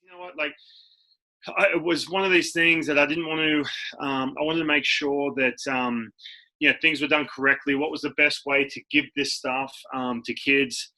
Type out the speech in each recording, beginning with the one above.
you know what, like, it was one of these things that I didn't want to, I wanted to make sure that, things were done correctly. What was the best way to give this stuff to kids?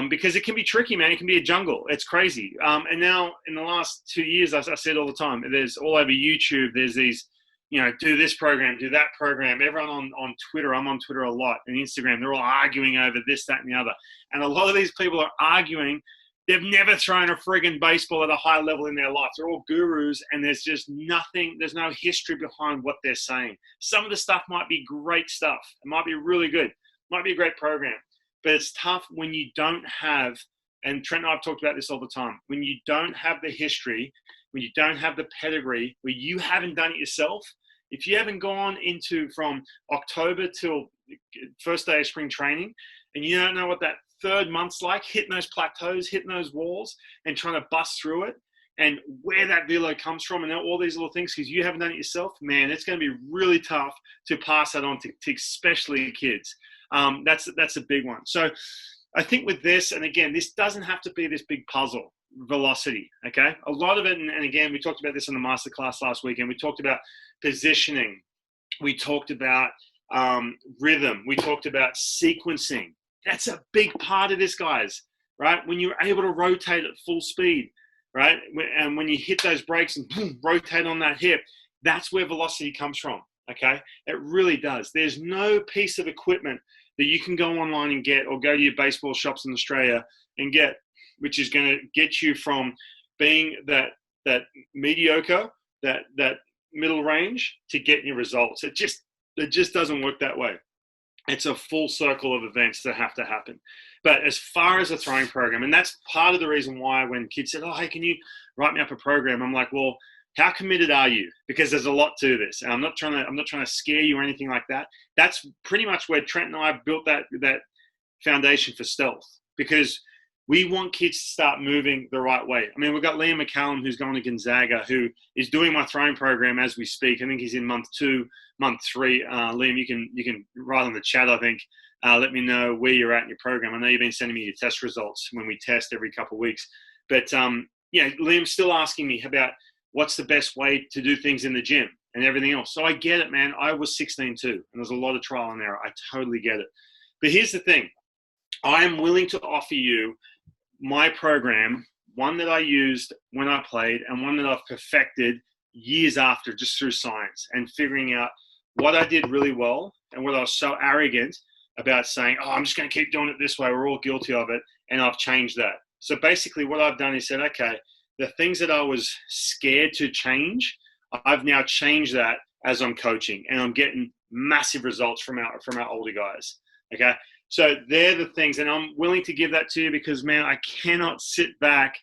Because it can be tricky, man. It can be a jungle. It's crazy. And now in the last 2 years, I said all the time, there's all over YouTube, there's these, do this program, do that program. Everyone on Twitter, I'm on Twitter a lot, and Instagram, they're all arguing over this, that, and the other. And a lot of these people are arguing. They've never thrown a friggin' baseball at a high level in their life. They're all gurus, and there's just nothing. There's no history behind what they're saying. Some of the stuff might be great stuff. It might be really good. It might be a great program. But it's tough when you don't have, and Trent and I have talked about this all the time, when you don't have the history, when you don't have the pedigree, where you haven't done it yourself. If you haven't gone into from October till first day of spring training, and you don't know what that third month's like, hitting those plateaus, hitting those walls, and trying to bust through it, and where that VELO comes from, and all these little things, because you haven't done it yourself, man, it's going to be really tough to pass that on to especially kids. That's a big one. So I think with this, and again, this doesn't have to be this big puzzle, velocity, okay? A lot of it, and again, we talked about this in the masterclass last weekend. We talked about positioning. We talked about rhythm. We talked about sequencing. That's a big part of this, guys, right? When you're able to rotate at full speed, right? And when you hit those brakes and boom, rotate on that hip, that's where velocity comes from, okay? It really does. There's no piece of equipment that you can go online and get, or go to your baseball shops in Australia and get, which is going to get you from being that mediocre, that middle range, to getting your results. It just doesn't work that way. It's a full circle of events that have to happen. But as far as a throwing program, and that's part of the reason why when kids said, oh, hey, can you write me up a program? I'm like, well, how committed are you? Because there's a lot to this. And I'm not trying to scare you or anything like that. That's pretty much where Trent and I built that foundation for stealth, because we want kids to start moving the right way. I mean, we've got Liam McCallum, who's going to Gonzaga, who is doing my throwing program as we speak. I think he's in month 2, month 3. Liam, you can write on the chat, I think. Let me know where you're at in your program. I know you've been sending me your test results when we test every couple of weeks. But, Liam's still asking me about what's the best way to do things in the gym and everything else. So I get it, man. I was 16 too, and there's a lot of trial and error. I totally get it. But here's the thing. I am willing to offer you my program, one that I used when I played and one that I've perfected years after, just through science and figuring out what I did really well and what I was so arrogant about saying, oh, I'm just going to keep doing it this way. We're all guilty of it. And I've changed that. So basically what I've done is said, okay, the things that I was scared to change, I've now changed that as I'm coaching, and I'm getting massive results from our older guys. Okay. So they're the things, and I'm willing to give that to you because, man, I cannot sit back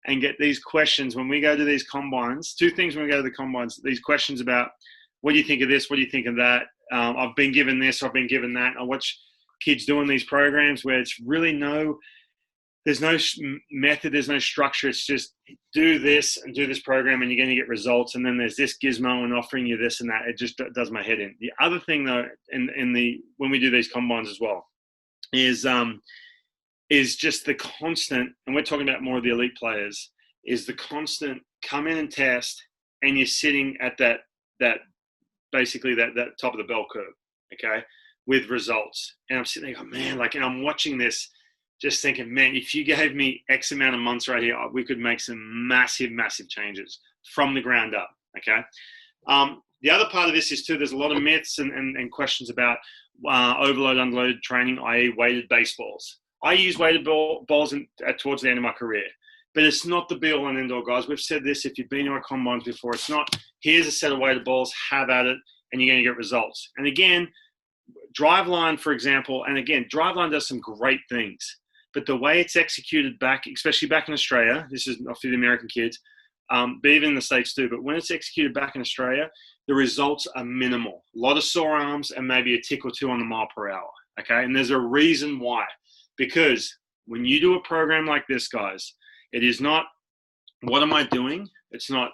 and get these questions when we go to these combines. 2 things when we go to the combines, these questions about, what do you think of this? What do you think of that? I've been given this, I've been given that. I watch kids doing these programs where it's really there's no method, there's no structure. It's just do this and do this program and you're going to get results. And then there's this gizmo and offering you this and that. It just does my head in. The other thing though, when we do these combines as well, is just the constant, and we're talking about more of the elite players, is the constant come in and test, and you're sitting at that basically that top of the bell curve, okay, with results. And I'm sitting there going, man, and I'm watching this, just thinking, man, if you gave me X amount of months right here, we could make some massive, massive changes from the ground up, okay? The other part of this is too, there's a lot of myths and questions about overload, underload training, i.e. weighted baseballs. I use weighted balls towards the end of my career, but it's not the be-all and end-all, guys. We've said this, if you've been to our combines before, it's not, here's a set of weighted balls, have at it, and you're going to get results. And again, Driveline, for example, and again, Driveline does some great things, but the way it's executed back, especially back in Australia, this is not for the American kids, but even in the States too, but when it's executed back in Australia, the results are minimal. A lot of sore arms and maybe a tick or 2 on the mile per hour, okay? And there's a reason why. Because when you do a program like this, guys, it is not, what am I doing? It's not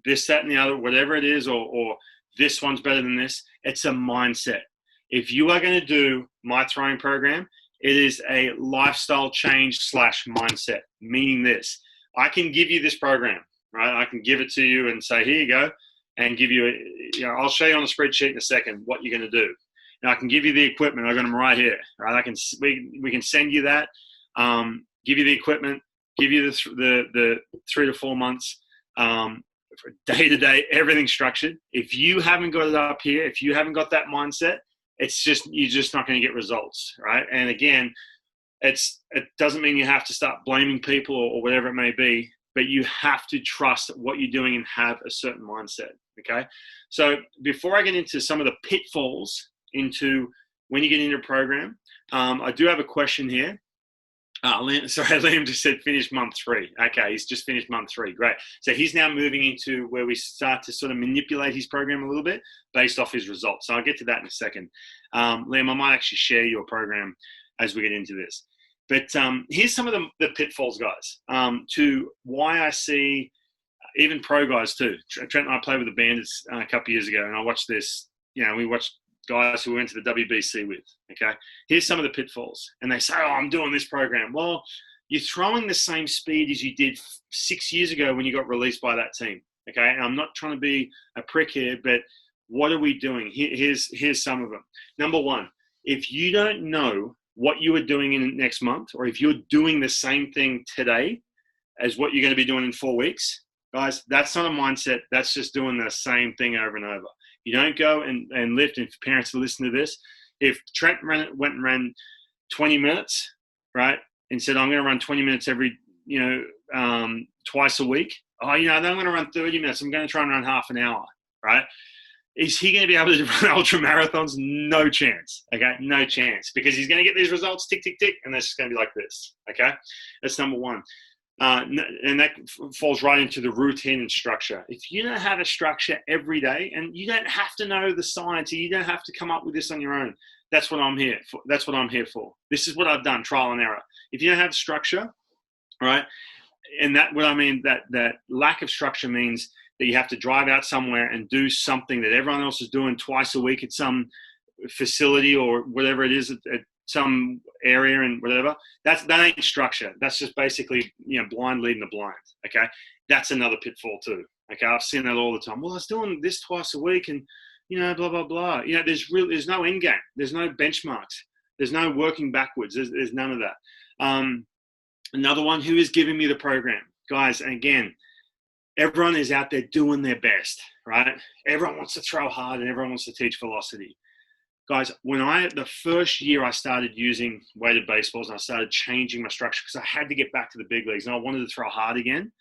this, that, and the other, whatever it is, or this one's better than this. It's a mindset. If you are going to do my throwing program, it is a lifestyle change / mindset, meaning this. I can give you this program, right? I can give it to you and say, here you go, and give you, I'll show you on the spreadsheet in a second what you're going to do. And I can give you the equipment. I've got them right here, right? We can send you that, give you the equipment, give you the 3 to 4 months, day to day, everything structured. If you haven't got it up here, if you haven't got that mindset, you're just not going to get results, right? And again, it doesn't mean you have to start blaming people or whatever it may be, but you have to trust what you're doing and have a certain mindset. Okay. So before I get into some of the pitfalls into when you get into a program, I do have a question here. Liam just said finish month 3. Okay, he's just finished month 3. Great. So he's now moving into where we start to sort of manipulate his program a little bit based off his results. So I'll get to that in a second. Liam, I might actually share your program as we get into this. But here's some of the pitfalls, guys, to why I see even pro guys too. Trent and I played with the Bandits a couple of years ago, and I watched this. We watched guys who went to the WBC with, okay? Here's some of the pitfalls. And they say, oh, I'm doing this program. Well, you're throwing the same speed as you did 6 years ago when you got released by that team, okay? And I'm not trying to be a prick here, but what are we doing? Here's some of them. Number one, if you don't know what you are doing in next month, or if you're doing the same thing today as what you're going to be doing in 4 weeks, guys, that's not a mindset. That's just doing the same thing over and over. You don't go and lift, and if parents will listen to this, if Trent went and ran 20 minutes, right, and said, I'm going to run 20 minutes every, twice a week. Oh, then I'm going to run 30 minutes. I'm going to try and run half an hour, right? Is he going to be able to run ultra marathons? No chance, okay? No chance, because he's going to get these results, tick, tick, tick, and that's just going to be like this, okay? That's number one. And that falls right into the routine and structure. If you don't have a structure every day, and you don't have to know the science, you don't have to come up with this on your own. That's what I'm here for. That's what I'm here for. This is what I've done, trial and error. If you don't have structure, right, and that lack of structure means that you have to drive out somewhere and do something that everyone else is doing twice a week at some facility or whatever it is at some area and whatever. That ain't structure. That's just basically, blind leading the blind. Okay. That's another pitfall too. Okay. I've seen that all the time. Well, I was doing this twice a week and, blah, blah, blah. There's no end game. There's no benchmarks. There's no working backwards. There's none of that. Another one, who is giving me the program? Guys, and again, everyone is out there doing their best, right? Everyone wants to throw hard and everyone wants to teach velocity. Guys, the first year I started using weighted baseballs and I started changing my structure because I had to get back to the big leagues and I wanted to throw hard again.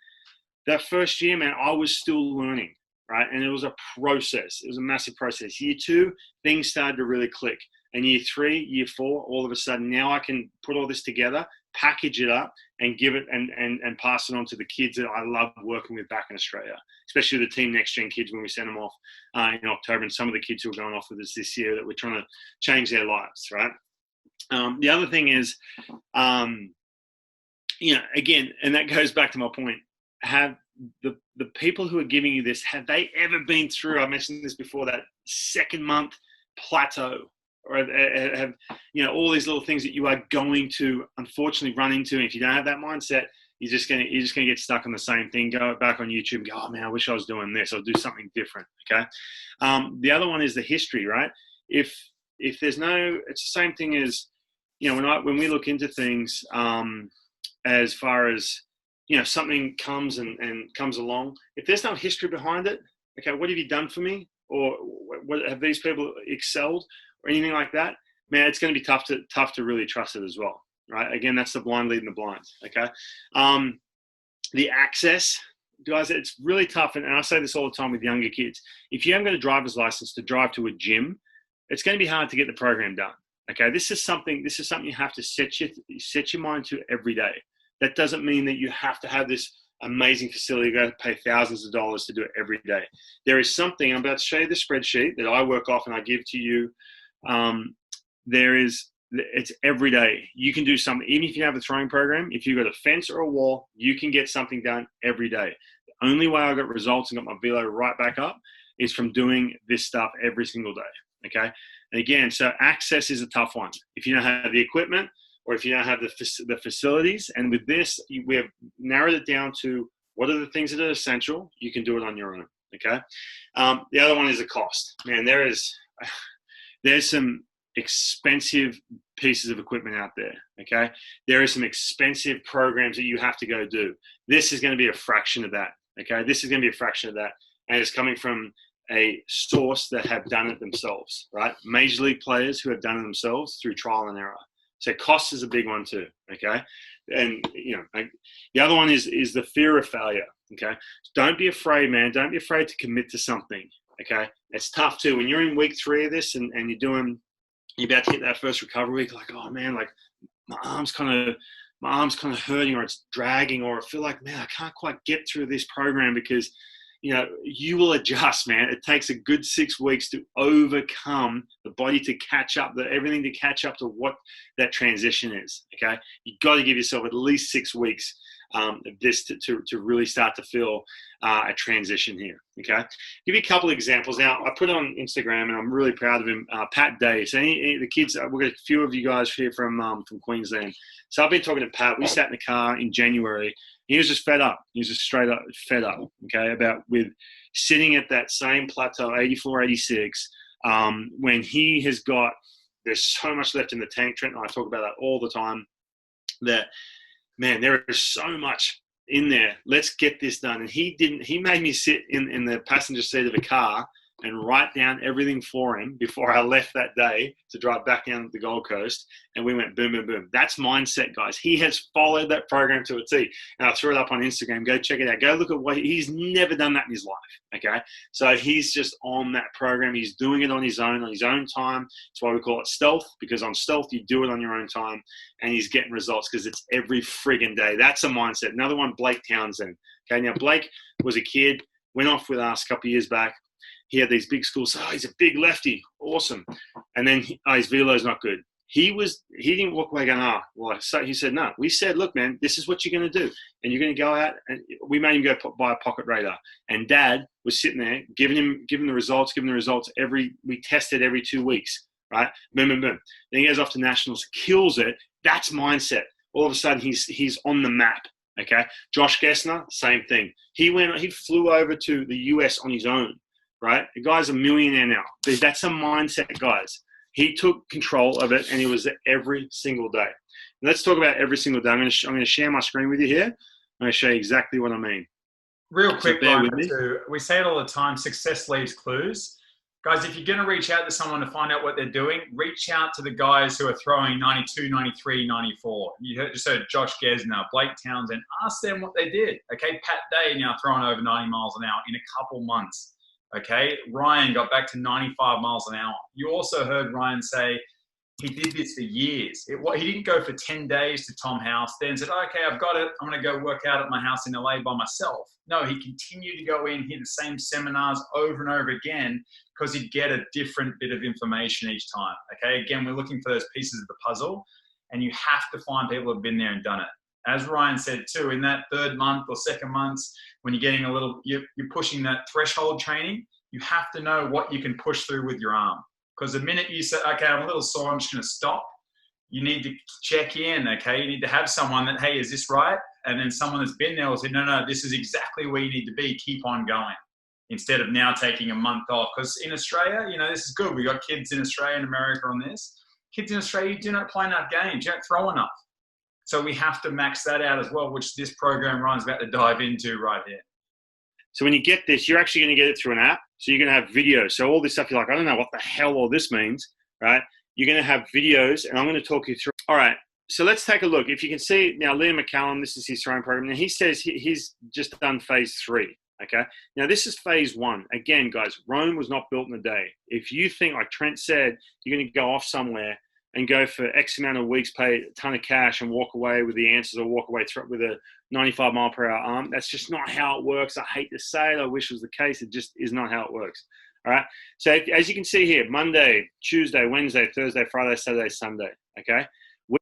That first year, man, I was still learning, right? And it was a process. It was a massive process. Year 2, things started to really click. And year 3, year 4, all of a sudden, now I can put all this together, package it up, and give it and pass it on to the kids that I love working with back in Australia, especially the Team NxtGen kids when we send them off in October, and some of the kids who are going off with us this year that we're trying to change their lives, right? The other thing is, again, and that goes back to my point, have the people who are giving you this, have they ever been through, I mentioned this before, that second month plateau? Or have all these little things that you are going to unfortunately run into. And if you don't have that mindset, you're just gonna get stuck on the same thing. Go back on YouTube and go, oh man, I wish I was doing this. I'll do something different. Okay. The other one is the history, right? If there's no, it's the same thing as when we look into things, as far as something comes and comes along. If there's no history behind it, okay, what have you done for me? Or what have these people excelled? Or anything like that, man, it's going to be tough to really trust it as well, right? Again, that's the blind leading the blind, okay? The access, guys, it's really tough, and I say this all the time with younger kids. If you haven't got a driver's license to drive to a gym, it's going to be hard to get the program done, okay? This is something you have to set your mind to every day. That doesn't mean that you have to have this amazing facility, you got to pay thousands of dollars to do it every day. There is something, I'm about to show you the spreadsheet that I work off and I give to you. It's every day. You can do something, even if you have a throwing program, if you've got a fence or a wall, you can get something done every day. The only way I got results and got my VELO right back up is from doing this stuff every single day. Okay. And again, so access is a tough one. If you don't have the equipment, or if you don't have the facilities. And with this, we have narrowed it down to what are the things that are essential. You can do it on your own. Okay. The other one is the cost. Man, there's some expensive pieces of equipment out there. Okay. There are some expensive programs that you have to go do. This is going to be a fraction of that. Okay. This is going to be a fraction of that. And it's coming from a source that have done it themselves, right? Major league players who have done it themselves through trial and error. So cost is a big one too. Okay. And the other one is the fear of failure. Okay. Don't be afraid, man. Don't be afraid to commit to something. Okay. It's tough too. When you're in week 3 of this and you're about to hit that first recovery week, like, oh man, like my arm's kind of hurting, or it's dragging, or I feel like, man, I can't quite get through this program, because you will adjust, man. It takes a good 6 weeks to overcome the body to catch up, everything to catch up to what that transition is. Okay, you got to give yourself at least 6 weeks of this to really start to feel a transition here. Okay, give you a couple of examples. Now, I put it on Instagram, and I'm really proud of him. Pat Day. So the kids, we've got a few of you guys here from Queensland. So I've been talking to Pat. We sat in the car in January. He was just fed up. He was just straight up fed up, okay, with sitting at that same plateau, 84, 86, when there's so much left in the tank. Trent and I talk about that all the time, that, man, there is so much in there. Let's get this done. And he made me sit in the passenger seat of the car and write down everything for him before I left that day to drive back down to the Gold Coast. And we went boom, boom, boom. That's mindset, guys. He has followed that program to a T. And I threw it up on Instagram. Go check it out. Go look at he's never done that in his life. Okay. So he's just on that program. He's doing it on his own time. That's why we call it stealth, because on stealth, you do it on your own time, and he's getting results because it's every friggin' day. That's a mindset. Another one, Blake Townsend. Okay. Now, Blake was a kid, went off with us a couple of years back. He had these big schools. Oh, he's a big lefty. Awesome. And then his velo's not good. He didn't walk away going, so he said, no. We said, look, man, this is what you're going to do. And you're going to go out, and we made him go buy a pocket radar. And Dad was sitting there giving the results. We tested every 2 weeks, right? Boom, boom, boom. Then he goes off to nationals, kills it. That's mindset. All of a sudden he's on the map. Okay. Josh Gessner, same thing. He flew over to the US on his own. Right? The guy's a millionaire now. That's a mindset, guys. He took control of it, and he was there every single day. And let's talk about every single day. I'm going to share my screen with you here. I'm going to show you exactly what I mean. Real quick, Ryan, we say it all the time, success leaves clues. Guys, if you're going to reach out to someone to find out what they're doing, reach out to the guys who are throwing 92, 93, 94. You just heard Josh Gessner, Blake Townsend. Ask them what they did. Okay, Pat Day now throwing over 90 miles an hour in a couple months. Okay, Ryan got back to 95 miles an hour. You also heard Ryan say he did this for years. He didn't go for 10 days to Tom House, then said, okay, I've got it. I'm going to go work out at my house in LA by myself. No, he continued to go in, hear the same seminars over and over again, because he'd get a different bit of information each time. Okay, again, we're looking for those pieces of the puzzle, and you have to find people who've been there and done it. As Ryan said too, in that 3rd month or 2nd months, when you're getting you're pushing that threshold training, you have to know what you can push through with your arm. Because the minute you say, okay, I'm a little sore, I'm just going to stop, you need to check in, okay? You need to have someone that, hey, is this right? And then someone that's been there will say, no, this is exactly where you need to be. Keep on going. Instead of now taking a month off. Because in Australia, this is good. We got kids in Australia and America on this. Kids in Australia do not play enough games. You don't throw enough. So we have to max that out as well, which this program Ryan's about to dive into right here. So when you get this, you're actually going to get it through an app. So you're going to have videos. So all this stuff, you're like, I don't know what the hell all this means, right? You're going to have videos, and I'm going to talk you through. All right. So let's take a look. If you can see now, Liam McCallum, this is his throwing program. Now he says he's just done phase 3. Okay. Now this is phase 1. Again, guys, Rome was not built in a day. If you think, like Trent said, you're going to go off somewhere and go for X amount of weeks, pay a ton of cash, and walk away with the answers, or walk away with a 95 mile per hour arm. That's just not how it works. I hate to say it. I wish it was the case. It just is not how it works. All right. So as you can see here, Monday, Tuesday, Wednesday, Thursday, Friday, Saturday, Sunday. Okay.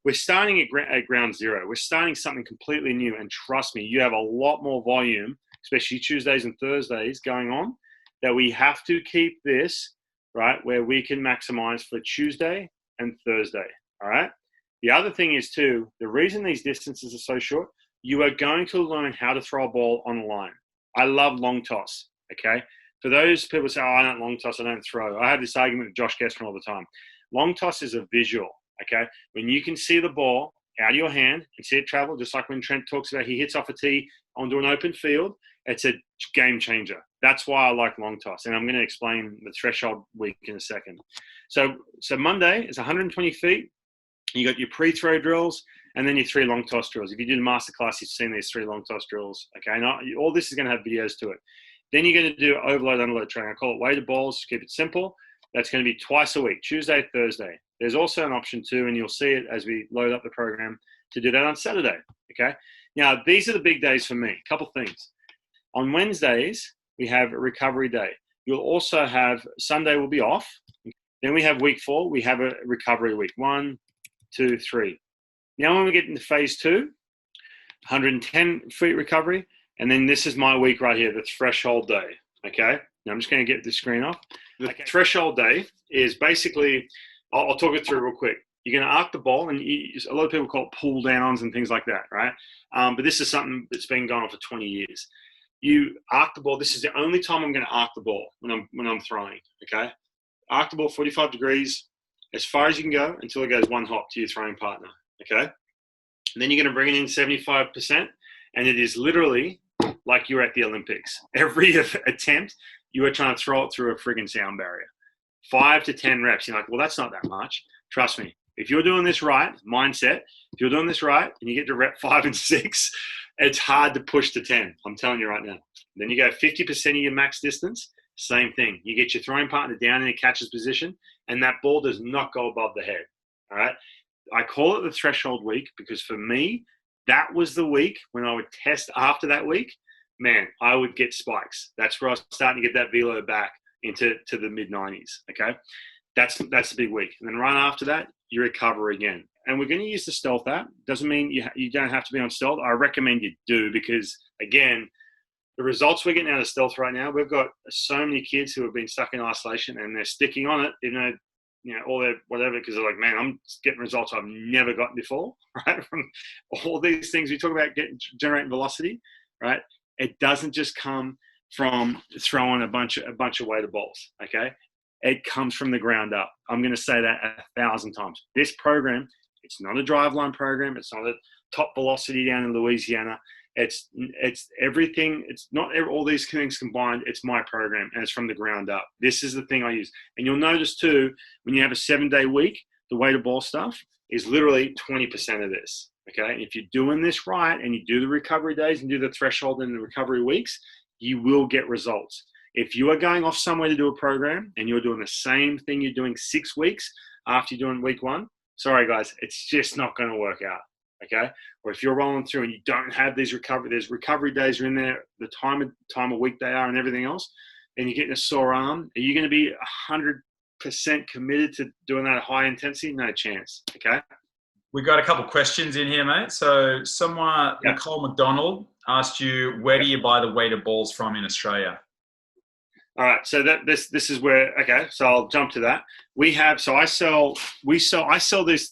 We're starting at ground zero. We're starting something completely new. And trust me, you have a lot more volume, especially Tuesdays and Thursdays going on, that we have to keep this, right, where we can maximize for Tuesday and Thursday. All right. The other thing is too, the reason these distances are so short, you are going to learn how to throw a ball on the line. I love long toss, okay? For those people who say, oh, I don't long toss, I don't throw. I have this argument with Josh Gessman all the time. Long toss is a visual, okay? When you can see the ball out of your hand and see it travel, just like when Trent talks about he hits off a tee onto an open field, it's a game changer. That's why I like long toss. And I'm going to explain the threshold week in a second. So Monday is 120 feet. You got your pre-throw drills and then your 3 long toss drills. If you do the masterclass, you've seen these 3 long toss drills. Okay, now all this is going to have videos to it. Then you're going to do overload, underload training. I call it weighted balls. Keep it simple. That's going to be twice a week, Tuesday, Thursday. There's also an option too, and you'll see it as we load up the program, to do that on Saturday. Okay. Now these are the big days for me. A couple things. On Wednesdays we have a recovery day. You'll also have Sunday will be off. Then we have week 4. We have a recovery week. 1, 2, 3. Now when we get into phase 2, 110 feet recovery, and then this is my week right here, the threshold day. Okay. Now I'm just going to get the screen off. The threshold day is basically, I'll talk it through real quick. You're going to arc the ball, and a lot of people call it pull downs and things like that, right? But this is something that's been going on for 20 years. You arc the ball. This is the only time I'm going to arc the ball when I'm throwing. Okay, arc the ball 45 degrees as far as you can go until it goes 1 hop to your throwing partner. Okay, and then you're going to bring it in 75%, and it is literally like you're at the Olympics. Every attempt, you are trying to throw it through a friggin' sound barrier. 5 to 10 reps. You're like, well, that's not that much. Trust me. If you're doing this right, mindset, if you're doing this right and you get to rep 5 and 6, it's hard to push to 10. I'm telling you right now. Then you go 50% of your max distance, same thing. You get your throwing partner down in a catcher's position, and that ball does not go above the head. All right. I call it the threshold week because for me, that was the week when I would test after that week. Man, I would get spikes. That's where I was starting to get that VELO back into the mid-90s. Okay. That's the big week. And then right after that, you recover again. And we're going to use the stealth app. Doesn't mean you don't have to be on stealth. I recommend you do because, again, the results we're getting out of stealth right now, we've got so many kids who have been stuck in isolation and they're sticking on it, even though, all their whatever, because they're like, man, I'm getting results I've never gotten before, right? From all these things we talk about generating velocity, right? It doesn't just come from throwing a bunch of weighted balls, okay? It comes from the ground up. I'm going to say that 1,000 times. This program, it's not a driveline program. It's not a top velocity down in Louisiana. It's everything. It's not all these things combined. It's my program, and it's from the ground up. This is the thing I use. And you'll notice too, when you have a 7-day week, the weighted ball stuff is literally 20% of this. Okay. And if you're doing this right and you do the recovery days and do the threshold and the recovery weeks, you will get results. If you are going off somewhere to do a program and you're doing the same thing you're doing 6 weeks after you're doing week 1, sorry guys, it's just not going to work out. Okay. Or if you're rolling through and you don't have these there's recovery days are in there, the time of week they are and everything else, and you're getting a sore arm, are you going to be 100% committed to doing that at high intensity? No chance. Okay. We got a couple questions in here, mate. So someone, Nicole McDonald, asked you, where do you buy the weighted balls from in Australia? All right, so this is where, okay, so I'll jump to that. I sell this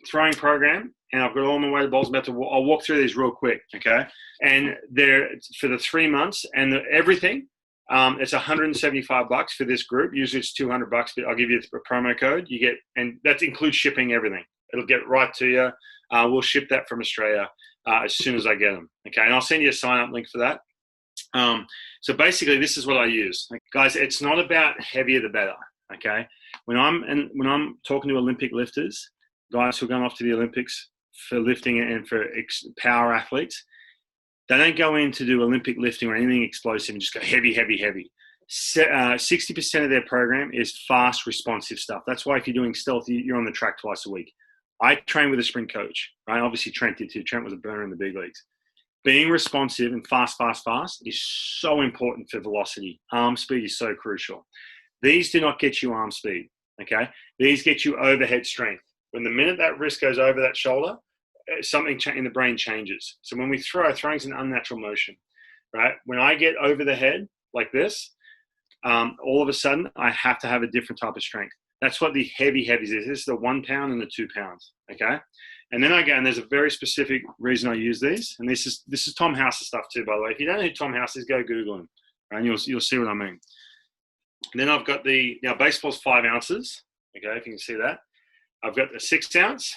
throwing program, and I've got all my weighted balls. I'll walk through these real quick, okay? And they're for the 3 months and everything. It's $175 for this group. Usually it's $200, but I'll give you a promo code. You get, and that includes shipping everything. It'll get right to you. We'll ship that from Australia as soon as I get them, okay? And I'll send you a sign-up link for that. So basically, this is what I use, guys. It's not about heavier the better, okay? When I'm talking to Olympic lifters, guys who are going off to the Olympics for lifting and for power athletes, they don't go in to do Olympic lifting or anything explosive and just go heavy, heavy, heavy. 60% of their program is fast, responsive stuff. That's why if you're doing stealth, you're on the track twice a week. I train with a sprint coach, right? Obviously, Trent did too. Trent was a burner in the big leagues. Being responsive and fast is so important for velocity. Arm speed is so crucial. These do not get you arm speed, okay? These get you overhead strength. When the minute that wrist goes over that shoulder, something in the brain changes. So when we throwing is an unnatural motion, right? When I get over the head like this, all of a sudden I have to have a different type of strength. That's what the heavies is. This is the 1 pound and the 2 pounds. Okay. And then I go, and there's a very specific reason I use these. And this is Tom House's stuff too, by the way. If you don't know who Tom House is, go Google him, and you'll see what I mean. And then I've got baseball's 5 ounces. Okay, if you can see that. I've got the 6 ounce,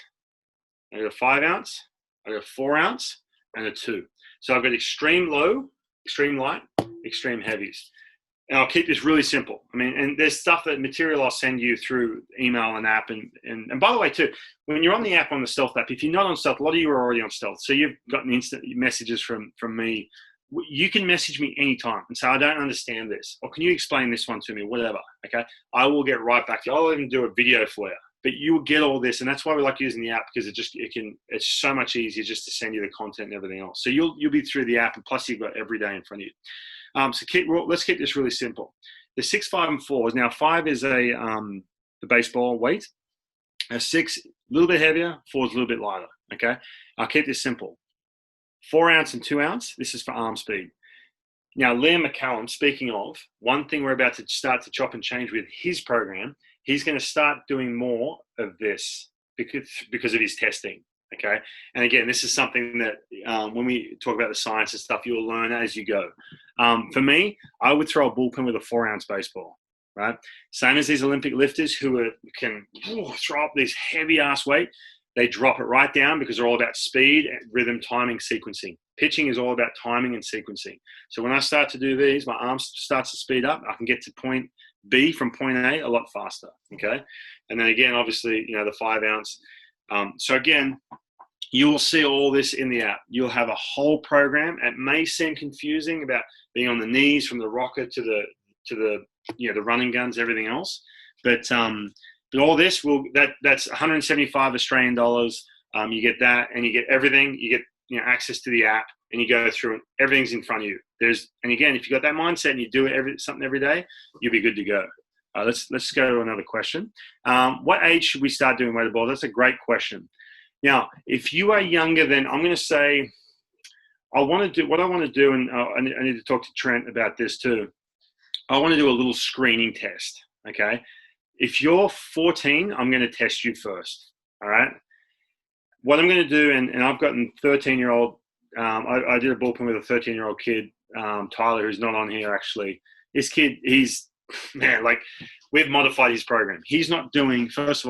I've got a 5 ounce, I've got a 4 ounce, and a 2. So I've got extreme low, extreme light, extreme heavies. And I'll keep this really simple. I mean, and there's stuff that material I'll send you through email and app. And by the way, too, when you're on the app, on the Stealth app, if you're not on Stealth, a lot of you are already on Stealth. So you've gotten instant messages from me. You can message me anytime and say, I don't understand this. Or can you explain this one to me? Whatever. Okay. I will get right back to you. I'll even do a video for you. But you will get all this. And that's why we like using the app, because it's so much easier just to send you the content and everything else. So you'll be through the app, and plus you've got every day in front of you. Let's keep this really simple. The 6, 5, and 4. Now 5 is the baseball weight. 6 a little bit heavier. 4 is a little bit lighter. Okay, I'll keep this simple. 4 ounce and 2 ounce. This is for arm speed. Now Liam McCallum. Speaking of, one thing we're about to start to chop and change with his program. He's going to start doing more of this because of his testing. Okay. And again, this is something that when we talk about the science and stuff, you'll learn as you go. For me, I would throw a bullpen with a 4 ounce baseball, right? Same as these Olympic lifters who can throw up this heavy ass weight. They drop it right down because they're all about speed, rhythm, timing, sequencing. Pitching is all about timing and sequencing. So when I start to do these, my arm starts to speed up. I can get to point B from point A a lot faster. Okay. And then again, obviously, the 5 ounce. So again, you will see all this in the app. You'll have a whole program. It may seem confusing about being on the knees from the rocker to the the running guns, everything else. But all this that's 175 Australian dollars. You get that, and you get everything. You get access to the app, and you go through it. Everything's in front of you. And again, if you got that mindset and you do something every day, you'll be good to go. Let's go to another question. What age should we start doing weighted ball? That's a great question. Now, if you are younger than, I'm going to say, I want to do, and I need to talk to Trent about this too. I want to do a little screening test. Okay. If you're 14, I'm going to test you first. All right. What I'm going to do, and I've gotten 13-year-old, I did a bullpen with a 13-year-old kid, Tyler, who's not on here actually. This kid, we've modified his program. He's not doing this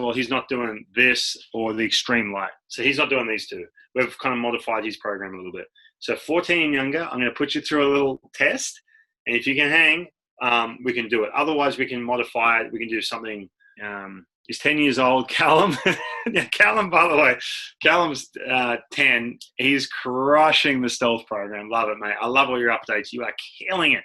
or the extreme light. So he's not doing these two. We've kind of modified his program a little bit. So 14 and younger, I'm going to put you through a little test. And if you can hang, we can do it. Otherwise, we can modify it. We can do something. He's 10 years old, Callum. Yeah, Callum, by the way, Callum's 10. He's crushing the Stealth program. Love it, mate. I love all your updates. You are killing it.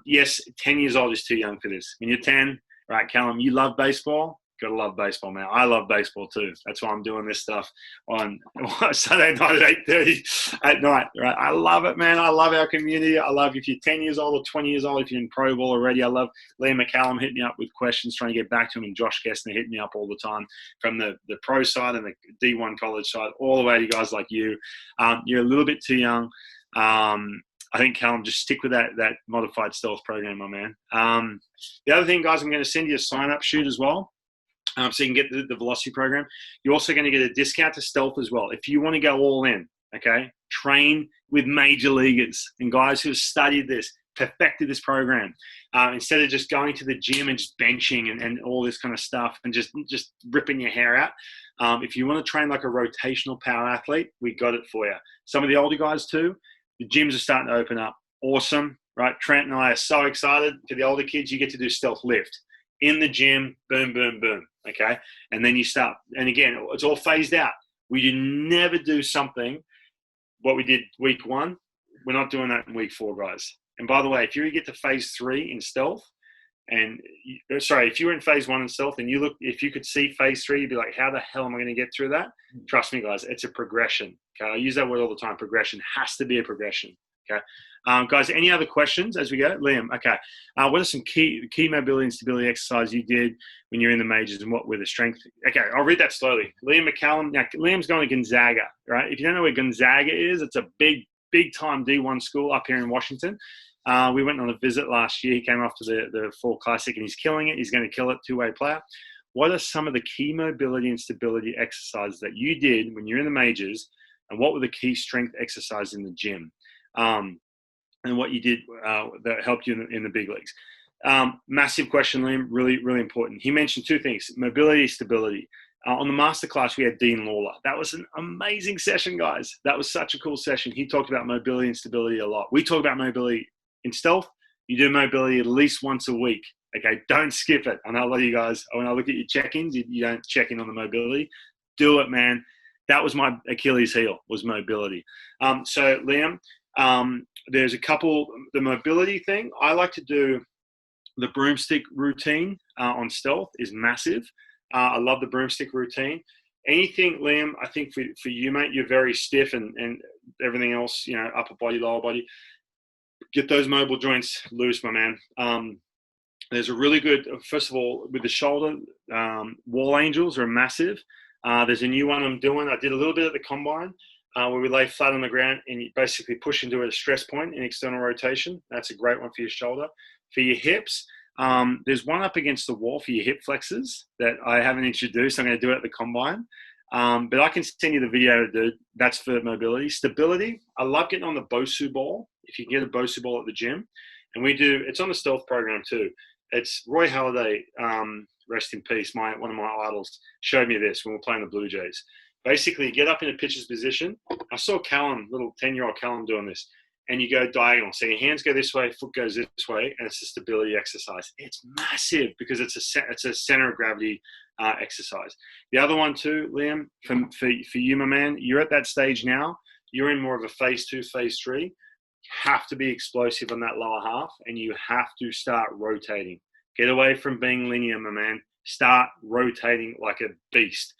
Yes, 10 years old is too young for this. When you're 10, right, Callum, you love baseball. Gotta love baseball, man. I love baseball too. That's why I'm doing this stuff on Saturday night at 8:30 at night. Right? I love it, man. I love our community. I love if you're 10 years old or 20 years old, if you're in pro ball already. I love Liam McCallum hitting me up with questions, trying to get back to him, and Josh Gessner hitting me up all the time from the pro side and the D1 college side, all the way to guys like you. You're a little bit too young. I think, Callum, just stick with that modified Stealth program, my man. The other thing, guys, I'm going to send you a sign-up sheet as well. So you can get the Velocity program. You're also going to get a discount to Stealth as well. If you want to go all in, okay, train with major leaguers and guys who have studied this, perfected this program, instead of just going to the gym and just benching and all this kind of stuff and just ripping your hair out. If you want to train like a rotational power athlete, we got it for you. Some of the older guys too, the gyms are starting to open up. Awesome, right? Trent and I are so excited. For the older kids, you get to do Stealth lift in the gym, boom, boom, boom. Okay. And then you start, and again, it's all phased out. We never do something, what we did week 1. We're not doing that in week 4, guys. And by the way, if you get to phase 3 in Stealth, if you were in phase 1 in Stealth and if you could see phase 3, you'd be like, how the hell am I going to get through that? Trust me, guys, it's a progression. Okay. I use that word all the time. Progression has to be a progression. Okay. Guys, any other questions as we go? Liam, okay. What are some key mobility and stability exercises you did when you're in the majors, and what were the strength? Okay, I'll read that slowly. Liam McCallum. Now, Liam's going to Gonzaga, right? If you don't know where Gonzaga is, it's a big time D1 school up here in Washington. We went on a visit last year. He came after the Fall Classic and he's killing it. He's going to kill it, two-way player. What are some of the key mobility and stability exercises that you did when you're in the majors, and what were the key strength exercises in the gym, and what you did that helped you in the big leagues? Massive question, Liam. Really, really important. He mentioned two things: mobility, stability. On the masterclass, we had Dean Lawler. That was an amazing session, guys. That was such a cool session. He talked about mobility and stability a lot. We talk about mobility in stealth. You do mobility at least once a week. Okay, don't skip it. I know a lot of you guys, when I look at your check-ins, you don't check in on the mobility. Do it, man. That was my Achilles heel, was mobility. So, Liam, there's a couple, the mobility thing. I like to do the broomstick routine on stealth is massive. I love the broomstick routine. Anything, Liam, I think for you, mate, you're very stiff and everything else, upper body, lower body. Get those mobile joints loose, my man. There's a really good, first of all, with the shoulder, wall angels are massive. There's a new one I'm doing. I did a little bit at the combine where we lay flat on the ground and you basically push into a stress point in external rotation. That's a great one for your shoulder. For your hips, there's one up against the wall for your hip flexors that I haven't introduced. I'm going to do it at the combine. But I can send you the video to do. That's for mobility. Stability, I love getting on the Bosu ball. If you get a Bosu ball at the gym. And it's on the stealth program too. It's Roy Halladay, rest in peace, one of my idols, showed me this when we were playing the Blue Jays. Basically, you get up in a pitcher's position. I saw Callum, little 10-year-old Callum doing this. And you go diagonal. So your hands go this way, foot goes this way, and it's a stability exercise. It's massive because it's a center of gravity exercise. The other one too, Liam, for you, my man, you're at that stage now. You're in more of a phase 2, phase 3. Have to be explosive on that lower half, and you have to start rotating. Get away from being linear, my man. Start rotating like a beast.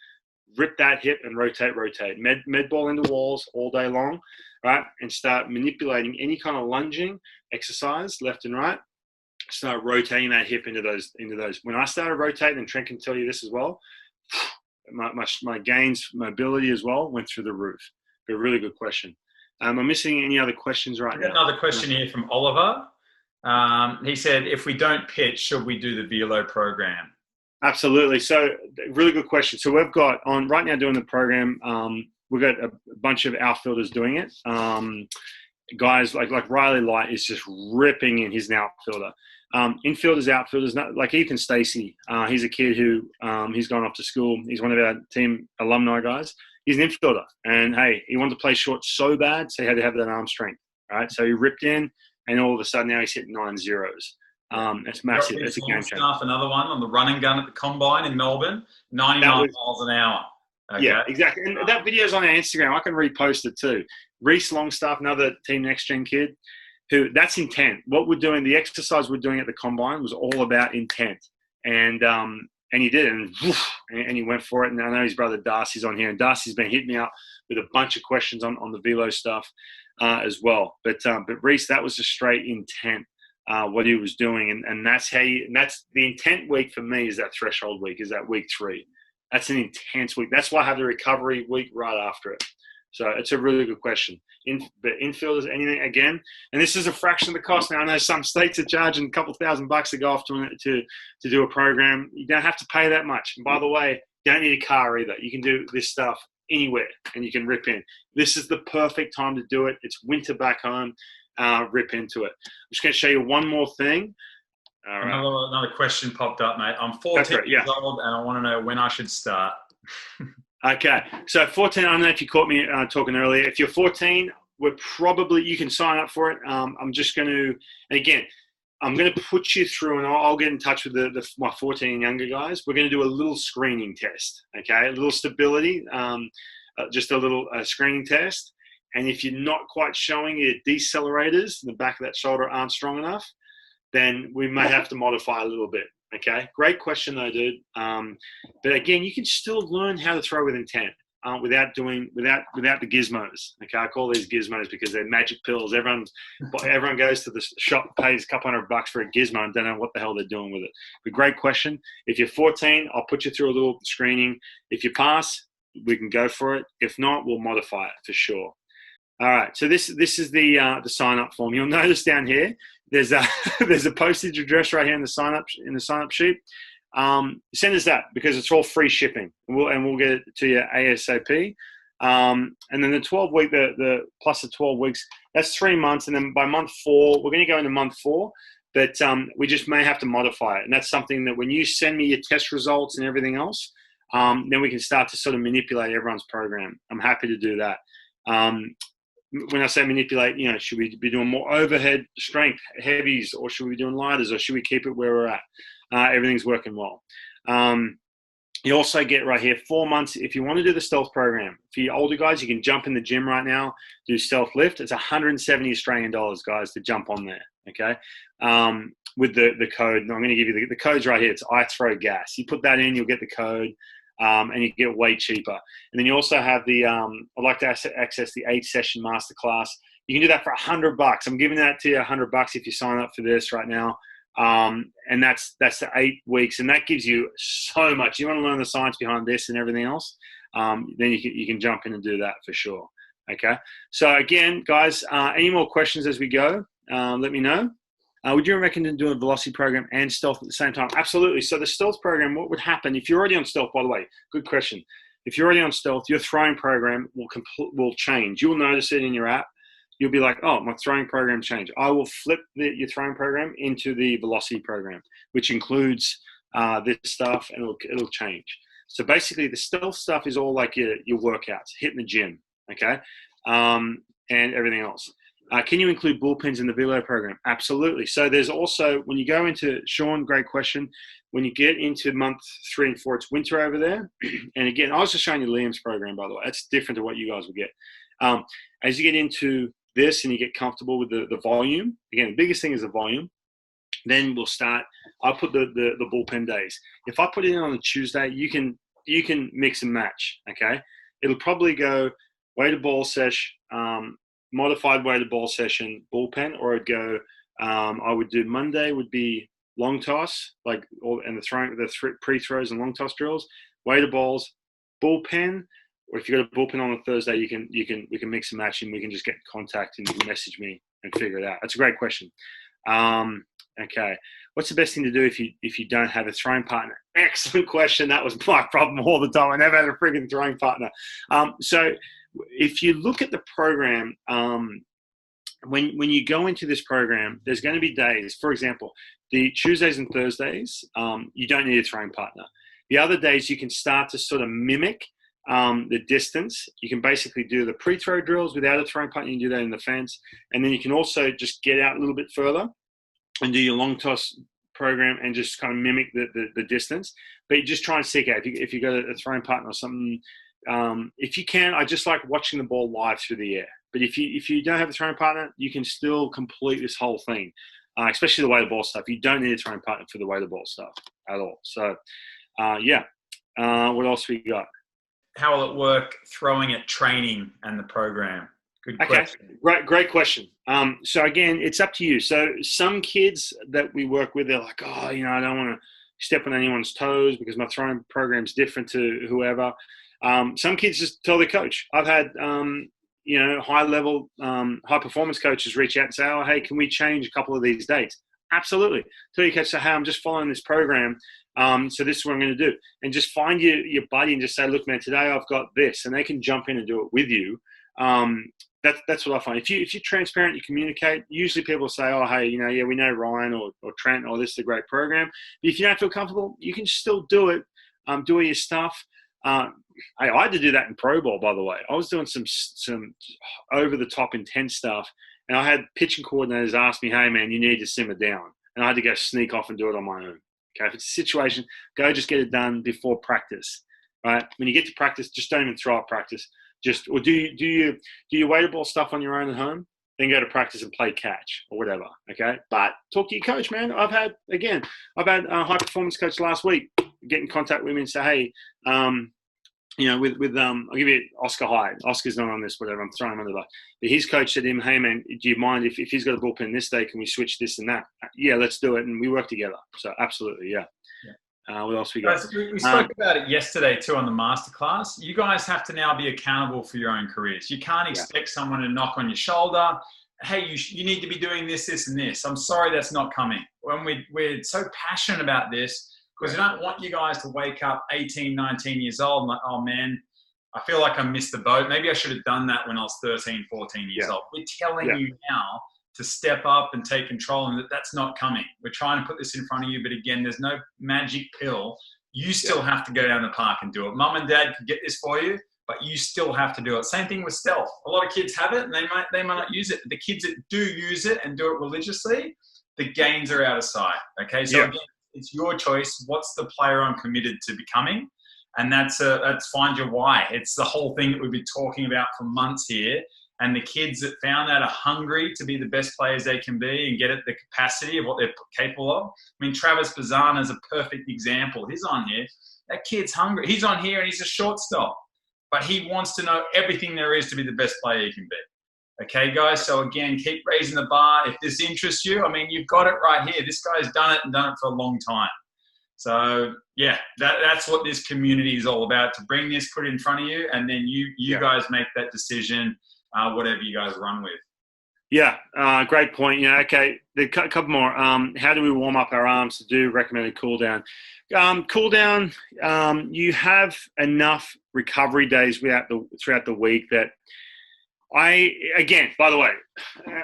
Rip that hip and rotate. Med ball into walls all day long, right? And start manipulating any kind of lunging exercise, left and right. Start rotating that hip into those. When I started rotating, and Trent can tell you this as well, my gains, mobility as well, went through the roof. A really good question. Am I missing any other questions right now? Another question here from Oliver. He said, if we don't pitch, should we do the VELO program? Absolutely. So really good question. So we've got on right now doing the program, we've got a bunch of outfielders doing it. Guys like Riley Light is just ripping in. He's an outfielder. Infielders, outfielders, like Ethan Stacey. He's a kid who he's gone off to school. He's one of our team alumni guys. He's an infielder, and hey, he wanted to play short so bad, so he had to have that arm strength, right? So he ripped in, and all of a sudden now he's hitting 9 zeros. It's massive. It's a game changer. Another one on the running gun at the combine in Melbourne, 99 miles an hour. Okay. Yeah, exactly. And that video's on our Instagram. I can repost it too. Reese Longstaff, another Team NxtGen kid, that's intent. What we're doing, the exercise we're doing at the combine was all about intent, and he did it, and he went for it. And I know his brother Darcy's on here, and Darcy's been hitting me up with a bunch of questions on the VELO stuff as well. But Reese, that was a straight intent, what he was doing, and that's that's the intent week for me is that threshold week, is that week 3. That's an intense week. That's why I have the recovery week right after it. So it's a really good question. But infielders, anything again, and this is a fraction of the cost. Now I know some states are charging a couple $1,000 to go off to do a program. You don't have to pay that much. And by the way, you don't need a car either. You can do this stuff anywhere, and you can rip in. This is the perfect time to do it. It's winter back home. Rip into it. I'm just going to show you one more thing. All right. Another question popped up, mate. I'm 14 years old, and I want to know when I should start. Okay, so 14, I don't know if you caught me talking earlier. If you're 14, you can sign up for it. I'm just going to, and again, I'm going to put you through, and I'll get in touch with my 14 and younger guys. We're going to do a little screening test, okay? A little stability, just a little screening test. And if you're not quite showing your decelerators in the back of that shoulder aren't strong enough, then we may have to modify a little bit. Okay, great question though, dude. But again, you can still learn how to throw with intent without the gizmos. Okay, I call these gizmos because they're magic pills. Everyone goes to the shop, pays a couple $100 for a gizmo, and don't know what the hell they're doing with it. But great question. If you're 14, I'll put you through a little screening. If you pass, we can go for it. If not, we'll modify it for sure. All right. So this is the sign up form. You'll notice down here there's a there's a postage address right here in the sign up sheet. Send us that because it's all free shipping, and we'll get it to you ASAP. And then the 12-week, the plus the 12 weeks, that's 3 months, and then by month 4, we're going to go into month 4. But we just may have to modify it, and that's something that when you send me your test results and everything else, then we can start to sort of manipulate everyone's program. I'm happy to do that. When I say manipulate, should we be doing more overhead strength heavies, or should we be doing lighters, or should we keep it where we're at? Everything's working well. You also get right here 4 months. If you want to do the stealth program for your older guys, you can jump in the gym right now, do stealth lift. It's 170 Australian dollars, guys, to jump on there. Okay. With the code, and I'm going to give you the code's right here. It's I throw gas. You put that in, you'll get the code. And you get way cheaper. And then you also have the, I'd like to access the 8-session masterclass. You can do that for $100. I'm giving that to you $100 if you sign up for this right now. And that's the 8 weeks. And that gives you so much. You want to learn the science behind this and everything else. Then you can jump in and do that for sure. Okay. So again, guys, any more questions as we go, let me know. Would you recommend doing a velocity program and stealth at the same time? Absolutely. So the stealth program, what would happen if you're already on stealth, by the way, good question. If you're already on stealth, your throwing program will change. You'll notice it in your app. You'll be like, oh, my throwing program changed. I will flip your throwing program into the velocity program, which includes this stuff, and it'll change. So basically the stealth stuff is all like your workouts, hitting the gym, okay, and everything else. Can you include bullpens in the VELO program? Absolutely. So there's also, when you go into, Sean, great question. When you get into month 3 and 4, it's winter over there. And again, I was just showing you Liam's program, by the way. That's different to what you guys will get. As you get into this and you get comfortable with the volume, again, the biggest thing is the volume. Then we'll start, I'll put the bullpen days. If I put it in on a Tuesday, you can mix and match, okay? It'll probably go weighted ball sesh, modified weighted ball session, bullpen, or I'd go, I would do Monday would be long toss, and the pre-throws and long toss drills, weighted balls, bullpen, or if you got a bullpen on a Thursday, we can mix and match, and we can just get in contact and you can message me and figure it out. That's a great question. Okay, what's the best thing to do if you don't have a throwing partner? Excellent question. That was my problem all the time. I never had a freaking throwing partner. So if you look at the program, when you go into this program, there's going to be days, for example, the Tuesdays and Thursdays, you don't need a throwing partner. The other days you can start to sort of mimic the distance. You can basically do the pre-throw drills without a throwing partner. You can do that in the fence. And then you can also just get out a little bit further and do your long toss program and just kind of mimic the distance. But you just try and seek out, if you got a throwing partner or something, if you can, I just like watching the ball live through the air. But if you don't have a throwing partner, you can still complete this whole thing, especially the weighted ball stuff. You don't need a throwing partner for the weighted ball stuff at all. So, what else we got? How will it work throwing at training and the program? Good question. Great question. So again, it's up to you. So some kids that we work with, they're like, oh, I don't want to step on anyone's toes because my throwing program's different to whoever. Some kids just tell their coach. I've had, high-level, high-performance coaches reach out and say, oh, hey, can we change a couple of these dates? Absolutely. Tell your coach, say, hey, I'm just following this program, so this is what I'm going to do. And just find your buddy and just say, look, man, today I've got this. And they can jump in and do it with you. That's what I find. If you're transparent, you communicate, usually people say, oh, hey, we know Ryan or Trent, or this is a great program. But if you don't feel comfortable, you can still do it, do all your stuff. I had to do that in Pro Ball, by the way. I was doing some over-the-top intense stuff, and I had pitching coordinators ask me, hey, man, you need to simmer down. And I had to go sneak off and do it on my own. Okay, if it's a situation, go just get it done before practice, right? When you get to practice, just don't even throw at practice. Or do your weighted ball stuff on your own at home, then go to practice and play catch or whatever, okay? But talk to your coach, man. I've had a high-performance coach last week get in contact with me and say, hey, I'll give you Oscar Hyde. Oscar's not on this, whatever. I'm throwing him under the bus. But his coach said to him, hey, man, do you mind if he's got a bullpen this day, can we switch this and that? Yeah, let's do it. And we work together. So absolutely, yeah. What else we got? Guys, we spoke about it yesterday too on the masterclass. You guys have to now be accountable for your own careers. You can't expect someone to knock on your shoulder. Hey, you need to be doing this, this, and this. I'm sorry that's not coming. When we're so passionate about this, because we don't want you guys to wake up 18, 19 years old and like, oh man, I feel like I missed the boat. Maybe I should have done that when I was 13, 14 years old. We're telling you now to step up and take control, and that's not coming. We're trying to put this in front of you, but again, there's no magic pill. You still have to go down the park and do it. Mum and dad could get this for you, but you still have to do it. Same thing with stealth. A lot of kids have it and they might not use it. The kids that do use it and do it religiously, the gains are out of sight. Okay, so again, it's your choice. What's the player I'm committed to becoming? And that's find your why. It's the whole thing that we've been talking about for months here. And the kids that found that are hungry to be the best players they can be and get at the capacity of what they're capable of. I mean, Travis Bazana is a perfect example. He's on here. That kid's hungry. He's on here and he's a shortstop, but he wants to know everything there is to be the best player he can be. Okay, guys? So again, keep raising the bar. If this interests you, I mean, you've got it right here. This guy's done it and done it for a long time. So yeah, that's what this community is all about, to bring this, put it in front of you, and then you guys make that decision, whatever you guys run with. Yeah, great point. Yeah, okay. A couple more. How do we warm up our arms to do recommended cool down? Cool down, you have enough recovery days throughout the week that again, by the way,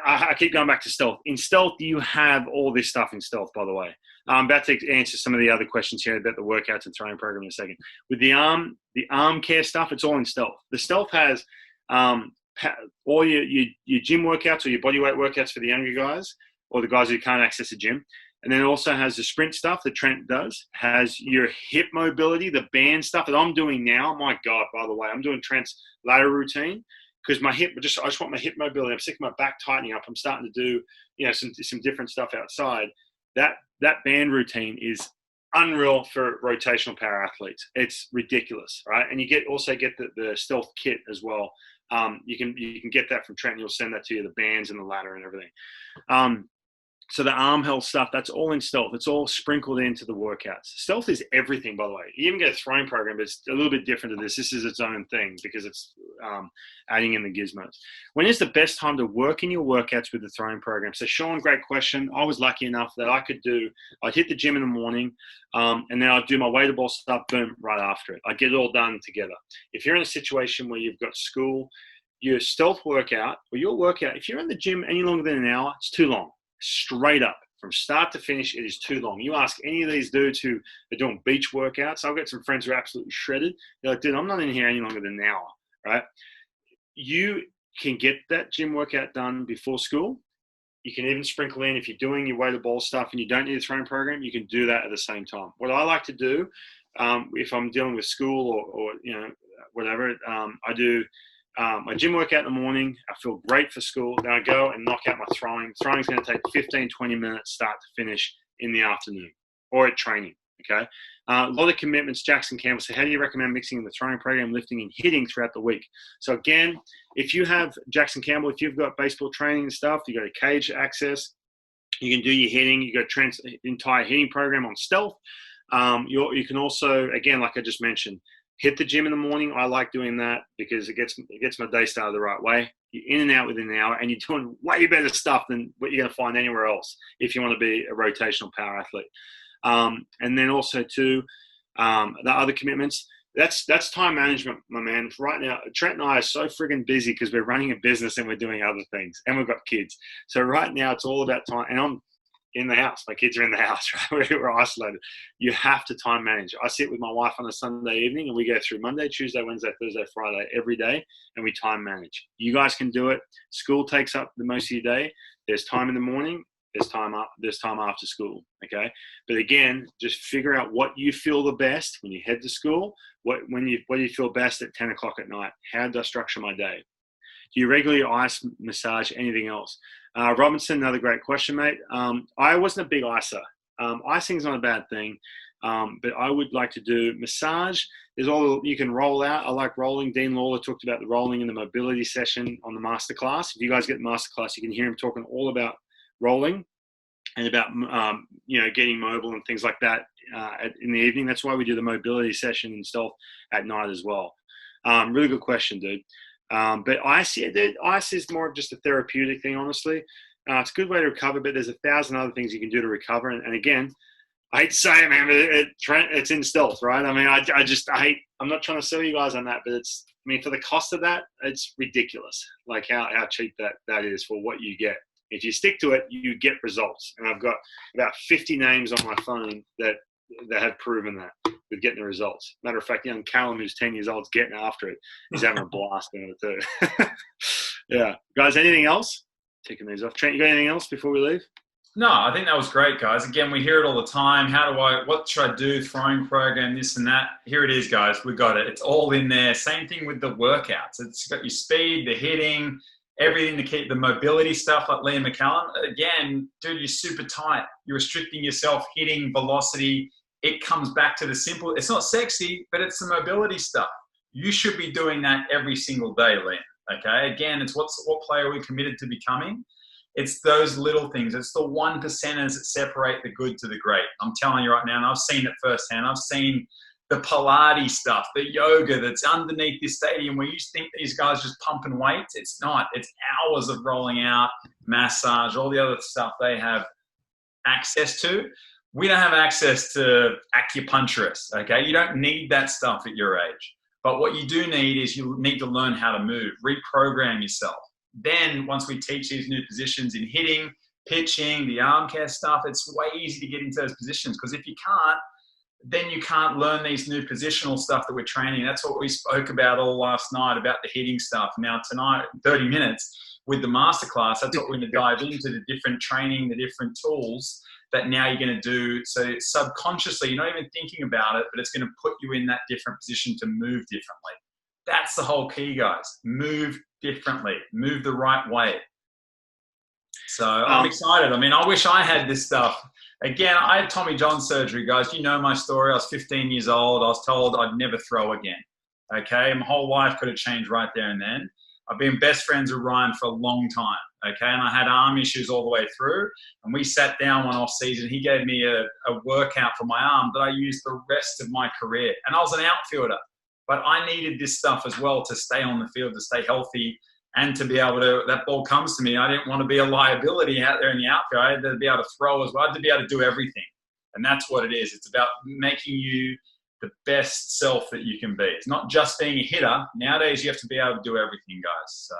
I keep going back to stealth. In stealth, you have all this stuff in stealth, by the way. I'm about to answer some of the other questions here about the workouts and throwing program in a second. With the arm care stuff, it's all in stealth. The stealth has all your gym workouts or your bodyweight workouts for the younger guys or the guys who can't access a gym. And then it also has the sprint stuff that Trent does, has your hip mobility, the band stuff that I'm doing now. My God, by the way, I'm doing Trent's ladder routine because my hip, I just want my hip mobility. I'm sick of my back tightening up. I'm starting to do, some different stuff outside. That band routine is unreal for rotational power athletes. It's ridiculous, right? And you also get the stealth kit as well. You can get that from Trent. He'll send that to you, the bands and the ladder and everything. So the arm health stuff, that's all in stealth. It's all sprinkled into the workouts. Stealth is everything, by the way. You even get a throwing program, but it's a little bit different to this. This is its own thing because it's adding in the gizmos. When is the best time to work in your workouts with the throwing program? So Sean, great question. I was lucky enough that I'd hit the gym in the morning and then I'd do my weighted ball stuff, boom, right after it. I'd get it all done together. If you're in a situation where you've got school, your stealth workout or your workout, if you're in the gym any longer than an hour, it's too long. Straight up from start to finish, it is too long. You ask any of these dudes who are doing beach workouts, I've got some friends who are absolutely shredded. They're like, dude, I'm not in here any longer than an hour, right? You can get that gym workout done before school. You can even sprinkle in, if you're doing your weighted ball stuff and you don't need a throwing program, you can do that at the same time. What I like to do, if I'm dealing with school or whatever, I do my gym workout in the morning. I feel great for school. Then I go and knock out my throwing. Throwing's going to take 15, 20 minutes start to finish in the afternoon or at training, okay? A lot of commitments. Jackson Campbell said, how do you recommend mixing the throwing program, lifting and hitting throughout the week? So again, if you have, Jackson Campbell, if you've got baseball training and stuff, you got a cage access, you can do your hitting. You got Trent's entire hitting program on stealth. You can also, again, like I just mentioned, hit the gym in the morning. I like doing that because it gets my day started the right way. You're in and out within an hour, and you're doing way better stuff than what you're going to find anywhere else if you want to be a rotational power athlete. And then also too, the other commitments. That's time management, my man. Right now, Trent and I are so friggin' busy because we're running a business and we're doing other things, and we've got kids. So right now, it's all about time. And I'm in the house. My kids are in the house, right? We're isolated. You have to time manage. I sit with my wife on a Sunday evening and we go through Monday, Tuesday, Wednesday, Thursday, Friday, every day, and we time manage. You guys can do it. School takes up the most of your day. There's time in the morning. There's time after school, okay? But again, just figure out what you feel the best when you head to school. What do you feel best at 10 o'clock at night? How do I structure my day? Do you regularly ice, massage, anything else? Robinson, another great question, mate. I wasn't a big icer. Icing's not a bad thing, but I would like to do massage. You can roll out. I like rolling. Dean Lawler talked about the rolling in the mobility session on the masterclass. If you guys get the masterclass, you can hear him talking all about rolling and about getting mobile and things like that in the evening. That's why we do the mobility session in stealth at night as well. Really good question, dude. But ice is more of just a therapeutic thing, honestly. It's a good way to recover, but there's 1,000 other things you can do to recover. And again, I hate to say it, man, but it's in stealth, right? I mean, I'm not trying to sell you guys on that, but for the cost of that, it's ridiculous. Like how cheap that is for what you get. If you stick to it, you get results. And I've got about 50 names on my phone that have proven that with getting the results. Matter of fact, young Callum, who's 10 years old, is getting after it. He's having a blast in it too. Yeah. Guys, anything else? Taking these off. Trent, you got anything else before we leave? No, I think that was great, guys. Again, we hear it all the time. What should I do? Throwing program, this and that. Here it is, guys. We got it. It's all in there. Same thing with the workouts. It's got your speed, the hitting, everything to keep the mobility stuff like Liam McCallum. Again, dude, you're super tight. You're restricting yourself, hitting, velocity. It comes back to the simple. It's not sexy, but it's the mobility stuff. You should be doing that every single day, Liam. Okay? Again, it's what player are we committed to becoming? It's those little things. It's the 1%ers that separate the good to the great. I'm telling you right now, and I've seen it firsthand. I've seen the Pilates stuff, the yoga that's underneath this stadium where you think these guys just pumping weights. It's not. It's hours of rolling out, massage, all the other stuff they have access to. We don't have access to acupuncturists, okay? You don't need that stuff at your age. But what you do need is you need to learn how to move, reprogram yourself. Then once we teach these new positions in hitting, pitching, the arm care stuff, it's way easy to get into those positions, because if you can't, then you can't learn these new positional stuff that we're training. That's what we spoke about all last night about the hitting stuff. Now tonight, 30 minutes with the masterclass, that's what we're going to dive into, the different training, the different tools that now you're going to do. So subconsciously, you're not even thinking about it, but it's going to put you in that different position to move differently. That's the whole key, guys. Move differently. Move the right way. So I'm excited. I mean, I wish I had this stuff. Again, I had Tommy John surgery, guys. You know my story. I was 15 years old. I was told I'd never throw again. Okay? My whole life could have changed right there and then. I've been best friends with Ryan for a long time. Okay? And I had arm issues all the way through. And we sat down one off season. He gave me a workout for my arm that I used the rest of my career. And I was an outfielder. But I needed this stuff as well to stay on the field, to stay healthy, and to be able to, that ball comes to me, I didn't want to be a liability out there in the outfield. I had to be able to throw as well. I had to be able to do everything. And that's what it is. It's about making you the best self that you can be. It's not just being a hitter. Nowadays, you have to be able to do everything, guys. So,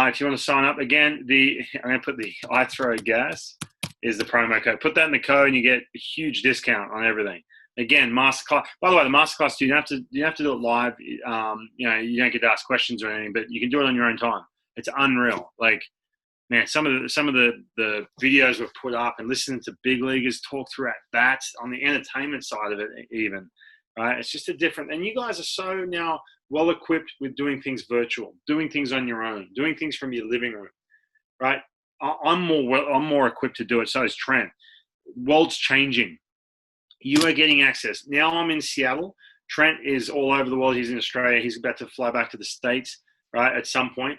if you want to sign up, again, I'm going to put the I Throw Gas is the promo code. Put that in the code and you get a huge discount on everything. Again, masterclass. By the way, the masterclass, you don't have to do it live. You don't get to ask questions or anything, but you can do it on your own time. It's unreal. Like, man, some of the videos were put up, and listening to big leaguers talk through at bats on the entertainment side of it, even. Right? It's just a different. And you guys are so now well equipped with doing things virtual, doing things on your own, doing things from your living room. Right? I'm more equipped to do it. So is Trent. World's changing. You are getting access. Now I'm in Seattle. Trent is all over the world. He's in Australia. He's about to fly back to the States, right, at some point.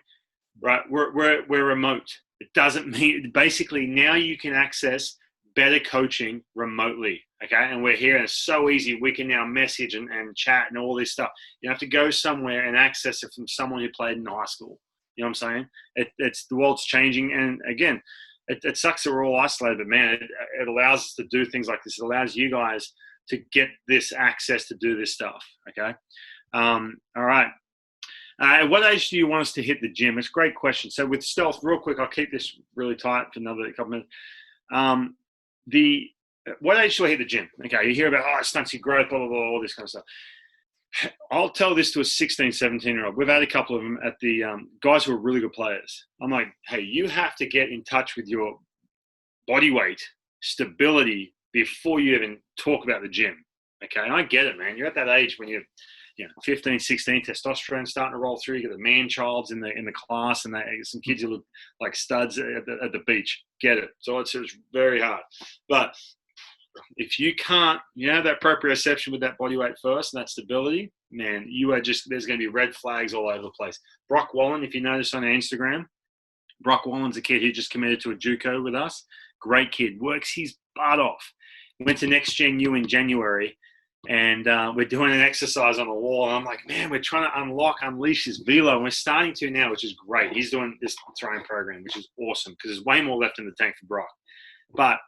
Right? We're remote. It doesn't mean – basically now you can access better coaching remotely, okay? And we're here, and it's so easy. We can now message and chat and all this stuff. You have to go somewhere and access it from someone who played in high school. You know what I'm saying? It's the world's changing. And, again – It sucks that we're all isolated, but man, it allows us to do things like this. It allows you guys to get this access to do this stuff, okay? All right. At what age do you want us to hit the gym? It's a great question. So with stealth, real quick, I'll keep this really tight for another couple minutes. What age do I hit the gym? Okay, you hear about, stunts your growth, blah, blah, blah, all this kind of stuff. I'll tell this to a 16, 17-year-old. We've had a couple of them at the guys who are really good players. I'm like, hey, you have to get in touch with your body weight, stability, before you even talk about the gym. Okay, and I get it, man. You're at that age when you're 15, 16, testosterone starting to roll through. You get the man-childs in the class, and some kids who look like studs at the beach. Get it. So it's very hard. But if you can't, that proprioception with that body weight first and that stability, man, there's going to be red flags all over the place. Brock Wallen, if you notice on our Instagram, Brock Wallen's a kid who just committed to a JUCO with us. Great kid, works his butt off. went to NxtGen U in January, and we're doing an exercise on the wall. And I'm like, man, we're trying to unleash this VELO. And we're starting to now, which is great. He's doing this throwing program, which is awesome because there's way more left in the tank for Brock. But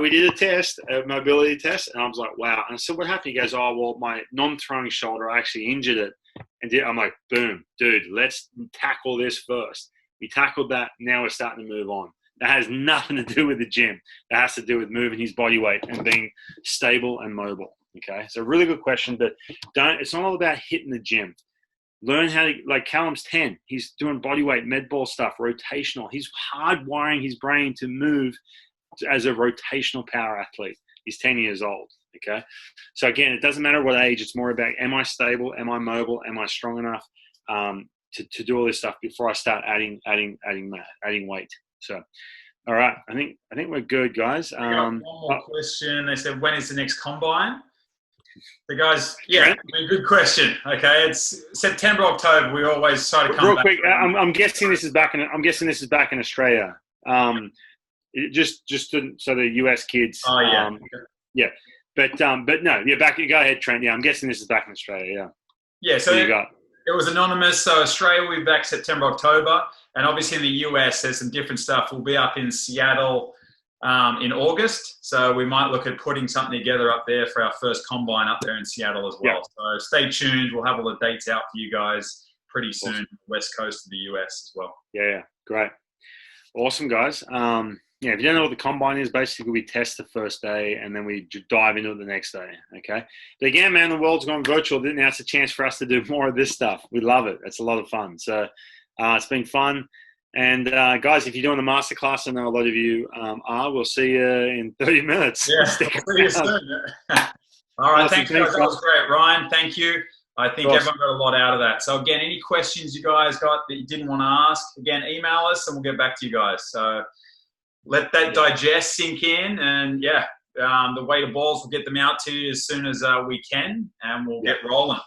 we did a mobility test, and I was like, wow. And so what happened? He goes, oh, well, my non-throwing shoulder, I actually injured it. And I'm like, boom, dude, let's tackle this first. We tackled that. Now we're starting to move on. That has nothing to do with the gym. That has to do with moving his body weight and being stable and mobile. Okay, so really good question, but it's not all about hitting the gym. Learn how to, like Callum's 10. He's doing body weight, med ball stuff, rotational. He's hardwiring his brain to move as a rotational power athlete. He's 10 years old. Okay, so again, it doesn't matter what age. It's more about, am I stable? Am I mobile? Am I strong enough to do all this stuff before I start adding weight? So, all right, I think we're good, guys. One more question. They said, when is the next combine? The guys, yeah, good question. Okay, it's September, October. We always try to come real back. Quick. I'm guessing this is back in Australia. So the US kids. Oh yeah. Yeah, but no, yeah. Go ahead, Trent. Yeah, I'm guessing this is back in Australia. Yeah. Yeah. So it was anonymous. So Australia, we'll be back September, October, and obviously in the US, there's some different stuff. We'll be up in Seattle in August, so we might look at putting something together up there for our first combine up there in Seattle as well. So stay tuned. We'll have all the dates out for you guys pretty soon. Awesome. West coast of the US as well. Yeah, great, awesome, guys. Yeah, if you don't know what the combine is, basically we test the first day and then we dive into it the next day. Okay, but again, man, the world's gone virtual. Now it's a chance for us to do more of this stuff. We love it. It's a lot of fun. So it's been fun. And guys, if you're doing the masterclass, I know a lot of you are. We'll see you in 30 minutes. Yeah, see you soon. All right, thanks, guys. That was great, Ryan. Thank you. I think everyone got a lot out of that. So again, any questions you guys got that you didn't want to ask, again, email us and we'll get back to you guys. So let that digest, sink in, and the weight of balls, we'll get them out to you as soon as we can, and we'll get rolling.